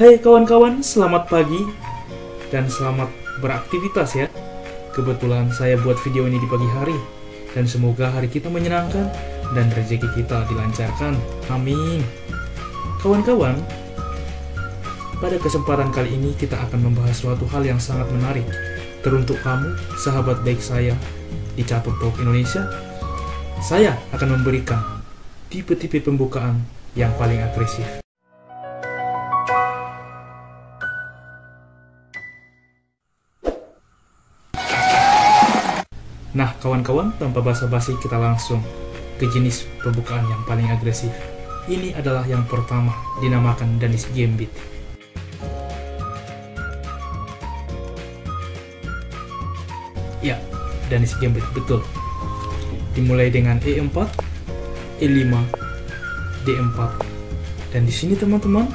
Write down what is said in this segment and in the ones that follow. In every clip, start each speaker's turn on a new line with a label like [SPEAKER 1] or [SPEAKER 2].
[SPEAKER 1] Hai kawan-kawan, selamat pagi dan selamat beraktivitas ya. Kebetulan saya buat video ini di pagi hari dan semoga hari kita menyenangkan dan rezeki kita dilancarkan. Amin. Kawan-kawan, pada kesempatan kali ini kita akan membahas suatu hal yang sangat menarik. Teruntuk kamu, sahabat baik saya di Catur Talk Indonesia, saya akan memberikan tipe-tipe pembukaan yang paling agresif. Nah, kawan-kawan, tanpa basa-basi kita langsung ke jenis pembukaan yang paling agresif. Ini adalah yang pertama, dinamakan Danish Gambit. Ya, Danish Gambit, betul. Dimulai dengan E4, E5, D4. Dan di sini teman-teman,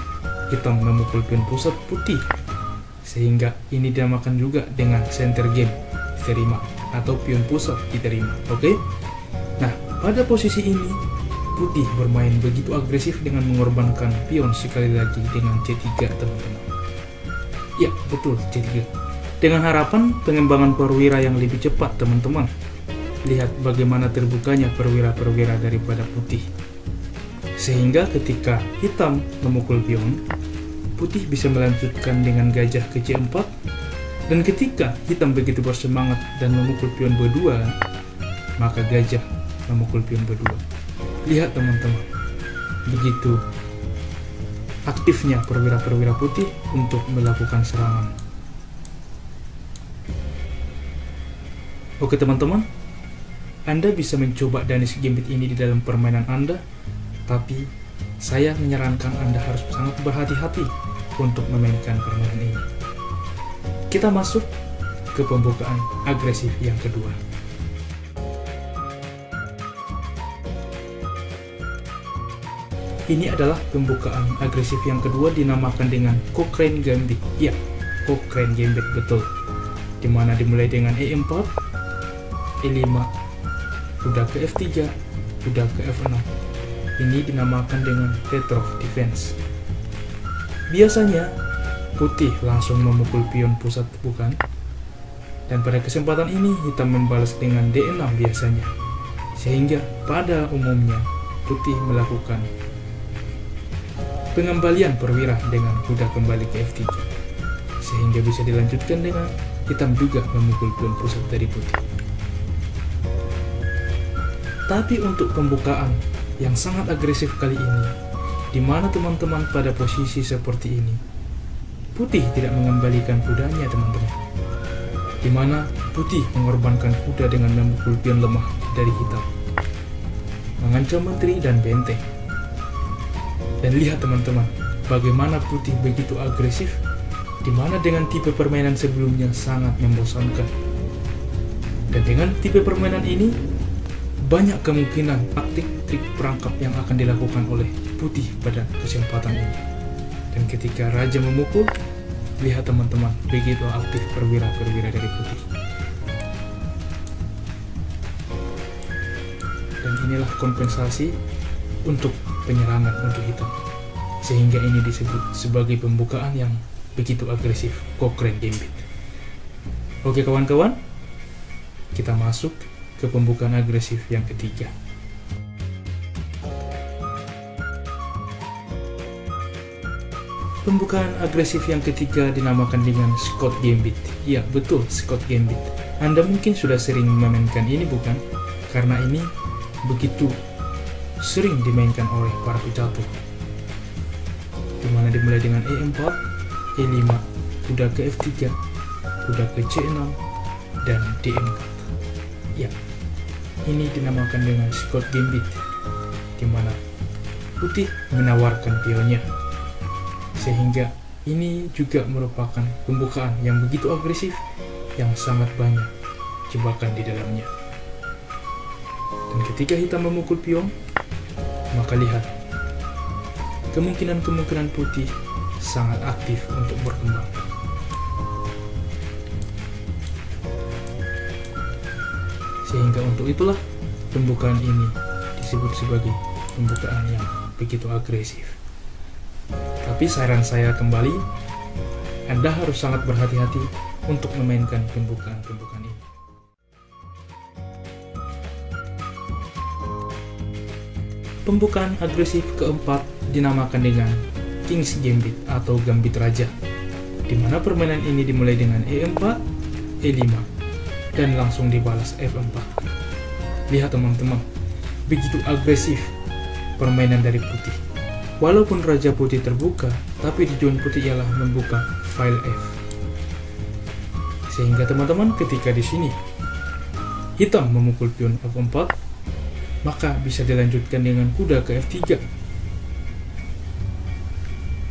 [SPEAKER 1] hitam memukul pion pusat putih. Sehingga ini dinamakan juga dengan center game diterima atau pion pusat diterima. Oke? Nah, pada posisi ini putih bermain begitu agresif dengan mengorbankan pion sekali lagi dengan C3 teman-teman. Ya, betul, C3. Dengan harapan pengembangan perwira yang lebih cepat teman-teman. Lihat bagaimana terbukanya perwira-perwira daripada putih. Sehingga ketika hitam memukul pion, putih bisa melanjutkan dengan gajah ke C4. Dan ketika hitam begitu bersemangat dan memukul pion B2, maka gajah memukul pion B2. Lihat teman-teman, begitu aktifnya perwira-perwira putih untuk melakukan serangan. Oke teman-teman, Anda bisa mencoba Danish Gambit ini di dalam permainan Anda, tapi saya menyarankan Anda harus sangat berhati-hati untuk memainkan permainan ini. Kita masuk ke pembukaan agresif yang kedua. Ini adalah pembukaan agresif yang kedua dinamakan dengan Cochrane Gambit. Ya, Cochrane Gambit, betul. Dimana dimulai dengan E4, E5, kuda ke F3, kuda ke F6. Ini dinamakan dengan Petrov Defense. Biasanya putih langsung memukul pion pusat, bukan? Dan pada kesempatan ini hitam membalas dengan D6 biasanya. Sehingga pada umumnya putih melakukan pengembalian perwira dengan kuda kembali ke F3. Sehingga bisa dilanjutkan dengan hitam juga memukul pion pusat dari putih. Tapi untuk pembukaan yang sangat agresif kali ini, di mana teman-teman pada posisi seperti ini, putih tidak mengembalikan kudanya teman-teman, di mana putih mengorbankan kuda dengan memukul pion lemah dari hitam, mengancam menteri dan benteng. Dan lihat teman-teman, bagaimana putih begitu agresif, di mana dengan tipe permainan sebelumnya sangat membosankan. Dan dengan tipe permainan ini, banyak kemungkinan taktik trik perangkap yang akan dilakukan oleh putih pada kesempatan ini. Dan ketika raja memukul, lihat teman-teman, begitu aktif perwira-perwira dari putih. Dan inilah kompensasi untuk penyerangan untuk hitam. Sehingga ini disebut sebagai pembukaan yang begitu agresif, Cochrane Gambit. Oke kawan-kawan, kita masuk ke pembukaan agresif yang ketiga. Pembukaan agresif yang ketiga dinamakan dengan Scott Gambit. Ya, betul, Scott Gambit. Anda mungkin sudah sering memainkan ini, bukan? Karena ini begitu sering dimainkan oleh para pecatur. Dimana dimulai dengan E4, E5, kuda ke F3, kuda ke C6, dan D4. Ya, ini dinamakan dengan Scott Gambit, dimana putih menawarkan pionnya. Sehingga ini juga merupakan pembukaan yang begitu agresif, yang sangat banyak jebakan di dalamnya. Dan ketika hitam memukul pion, maka lihat, kemungkinan-kemungkinan putih sangat aktif untuk berkembang. Sehingga untuk itulah pembukaan ini disebut sebagai pembukaan yang begitu agresif. Tapi saran saya kembali, Anda harus sangat berhati-hati untuk memainkan pembukaan-pembukaan ini. Pembukaan agresif keempat dinamakan dengan King's Gambit atau Gambit Raja, di mana permainan ini dimulai dengan E4, E5, dan langsung dibalas F4. Lihat teman-teman, begitu agresif permainan dari putih. Walaupun Raja Putih terbuka, tapi tujuan putih ialah membuka file F. Sehingga teman-teman ketika di sini hitam memukul pion F4, maka bisa dilanjutkan dengan kuda ke F3.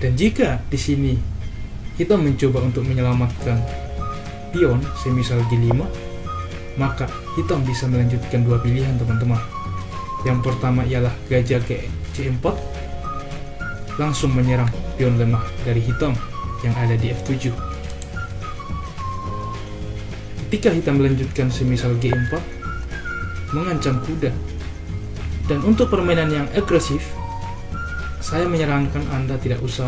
[SPEAKER 1] Dan jika di sini hitam mencoba untuk menyelamatkan pion, semisal G5, maka hitam bisa melanjutkan dua pilihan teman-teman. Yang pertama ialah gajah ke C4, langsung menyerang pion lemah dari hitam yang ada di F7. Ketika hitam melanjutkan semisal G4, mengancam kuda. Dan untuk permainan yang agresif, saya menyarankan Anda tidak usah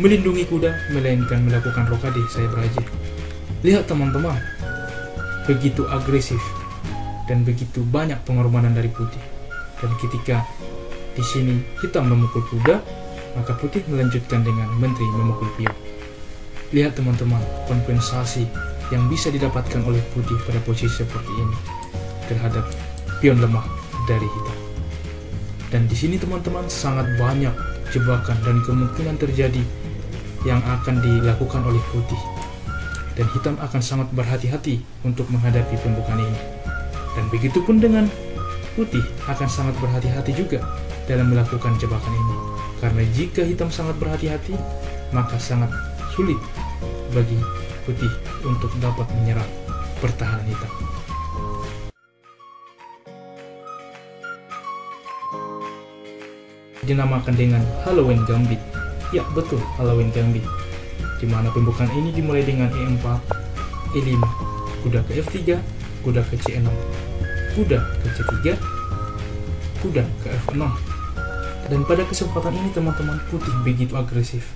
[SPEAKER 1] melindungi kuda, melainkan melakukan rokade sayap raja. Lihat teman-teman, begitu agresif dan begitu banyak pengorbanan dari putih. Dan ketika di sini hitam memukul kuda, maka putih melanjutkan dengan menteri memukul pion. Lihat teman-teman, kompensasi yang bisa didapatkan oleh putih pada posisi seperti ini terhadap pion lemah dari hitam. Dan di sini teman-teman sangat banyak jebakan dan kemungkinan terjadi yang akan dilakukan oleh putih. Dan hitam akan sangat berhati-hati untuk menghadapi pembukaan ini. Dan begitupun dengan putih akan sangat berhati-hati juga dalam melakukan jebakan ini. Karena jika hitam sangat berhati-hati, maka sangat sulit bagi putih untuk dapat menyerang pertahanan hitam. Dinamakan dengan Halloween Gambit. Ya betul, Halloween Gambit, di mana pembukaan ini dimulai dengan E4, E5, kuda ke F3, kuda ke C6, kuda ke C3, kuda ke F6. Dan pada kesempatan ini teman-teman, putih begitu agresif,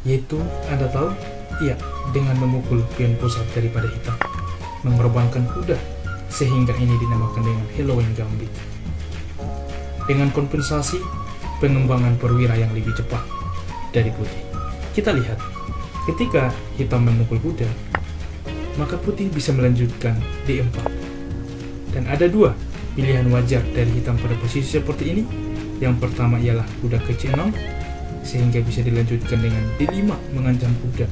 [SPEAKER 1] yaitu Anda tahu, iya, dengan memukul pion pusat daripada hitam, mengorbankan kuda, sehingga ini dinamakan dengan Halloween Gambit. Dengan kompensasi pengembangan perwira yang lebih cepat dari putih. Kita lihat, ketika hitam memukul kuda, maka putih bisa melanjutkan D4. Dan ada dua pilihan wajar dari hitam pada posisi seperti ini. Yang pertama ialah kuda ke C6, sehingga bisa dilanjutkan dengan D5 mengancam kuda.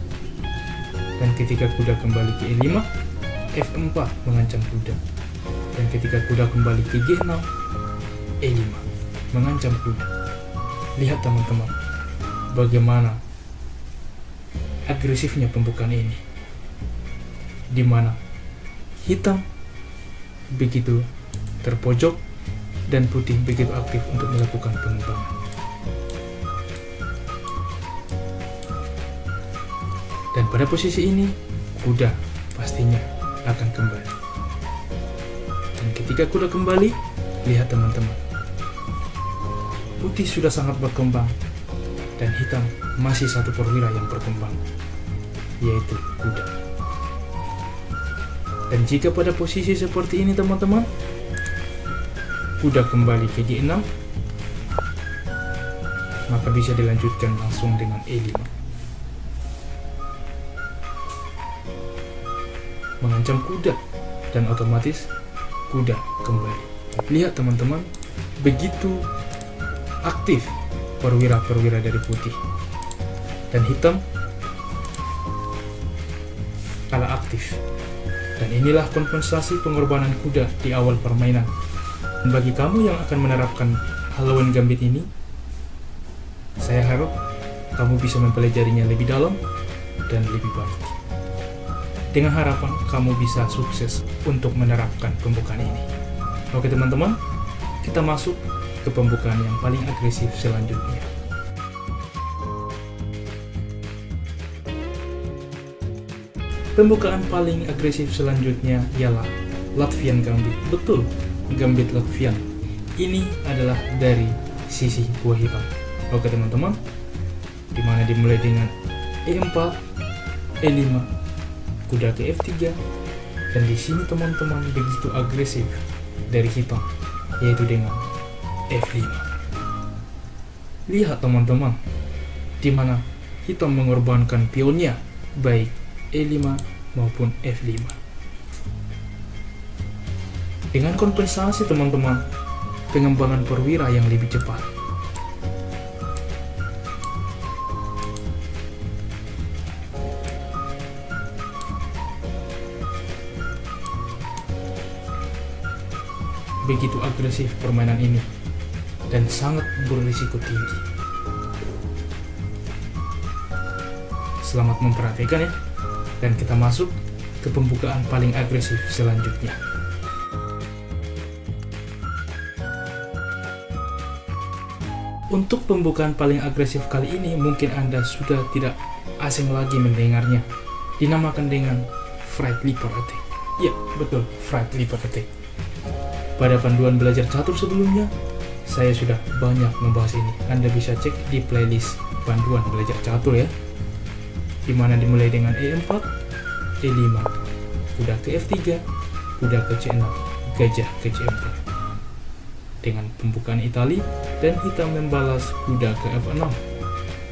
[SPEAKER 1] Dan ketika kuda kembali ke E5, F4 mengancam kuda. Dan ketika kuda kembali ke G6, E5 mengancam kuda. Lihat teman-teman, bagaimana agresifnya pembukaan ini, di mana hitam begitu terpojok dan putih begitu aktif untuk melakukan pengembangan. Dan pada posisi ini, kuda pastinya akan kembali. Dan ketika kuda kembali, lihat teman-teman, putih sudah sangat berkembang dan hitam masih satu perwira yang berkembang, yaitu kuda. Dan jika pada posisi seperti ini teman-teman, kuda kembali ke G6, maka bisa dilanjutkan langsung dengan E5, mengancam kuda, dan otomatis kuda kembali. Lihat teman-teman, begitu aktif perwira-perwira dari putih, dan hitam kalah aktif. Dan inilah kompensasi pengorbanan kuda di awal permainan. Dan bagi kamu yang akan menerapkan Halloween Gambit ini, saya harap kamu bisa mempelajarinya lebih dalam dan lebih baik, dengan harapan kamu bisa sukses untuk menerapkan pembukaan ini. Oke teman-teman, kita masuk ke pembukaan yang paling agresif selanjutnya. Pembukaan paling agresif selanjutnya ialah Latvian Gambit. Betul, Gambit Latvian. Ini adalah dari sisi buah hitam. Oke teman-teman, dimana dimulai dengan E4, E5, kuda ke F3, dan di sini teman-teman begitu agresif dari hitam, yaitu dengan F5. Lihat teman-teman, dimana hitam mengorbankan pionnya baik E5 maupun F5. Dengan kompensasi teman-teman, pengembangan perwira yang lebih cepat. Begitu agresif permainan ini dan sangat berisiko tinggi. Selamat memperhatikan ya, dan kita masuk ke pembukaan paling agresif selanjutnya. Untuk pembukaan paling agresif kali ini mungkin Anda sudah tidak asing lagi mendengarnya. Dinamakan dengan Fried Leopard Attack. Ya, betul, Fried Leopard Attack. Pada panduan belajar catur sebelumnya, saya sudah banyak membahas ini. Anda bisa cek di playlist panduan belajar catur ya, dimana dimulai dengan E4, E5, kuda ke F3, kuda ke C6, gajah ke C4. Dengan pembukaan Itali dan hitam membalas kuda ke F6.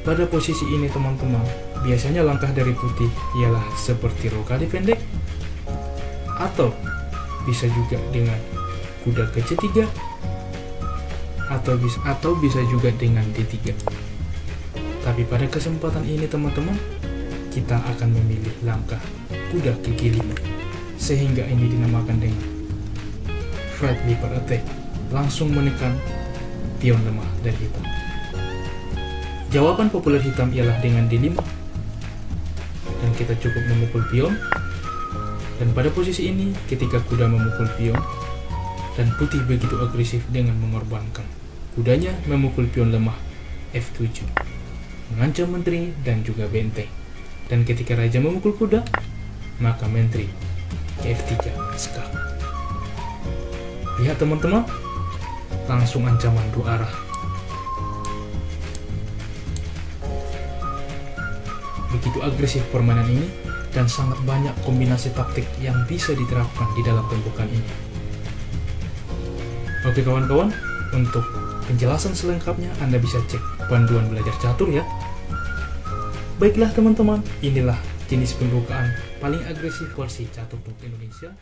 [SPEAKER 1] Pada posisi ini teman-teman, biasanya langkah dari putih ialah seperti rokade pendek, atau bisa juga dengan kuda ke C3, atau bisa juga dengan D3. Tapi pada kesempatan ini teman-teman, kita akan memilih langkah kuda ke G5, sehingga ini dinamakan dengan Fried Leopard Attack, langsung menekan pion lemah dari hitam. Jawaban populer hitam ialah dengan D5, dan kita cukup memukul pion. Dan pada posisi ini, ketika kuda memukul pion dan putih begitu agresif dengan mengorbankan kudanya memukul pion lemah F7, mengancam menteri dan juga benteng. Dan ketika raja memukul kuda, maka menteri ke F3 skak. Lihat teman-teman, langsung ancaman dua arah. Begitu agresif permainan ini, dan sangat banyak kombinasi taktik yang bisa diterapkan di dalam pembukaan ini. Oke kawan-kawan, untuk penjelasan selengkapnya Anda bisa cek panduan belajar catur ya. Baiklah teman-teman, inilah jenis pembukaan paling agresif versi Catur Talk Indonesia.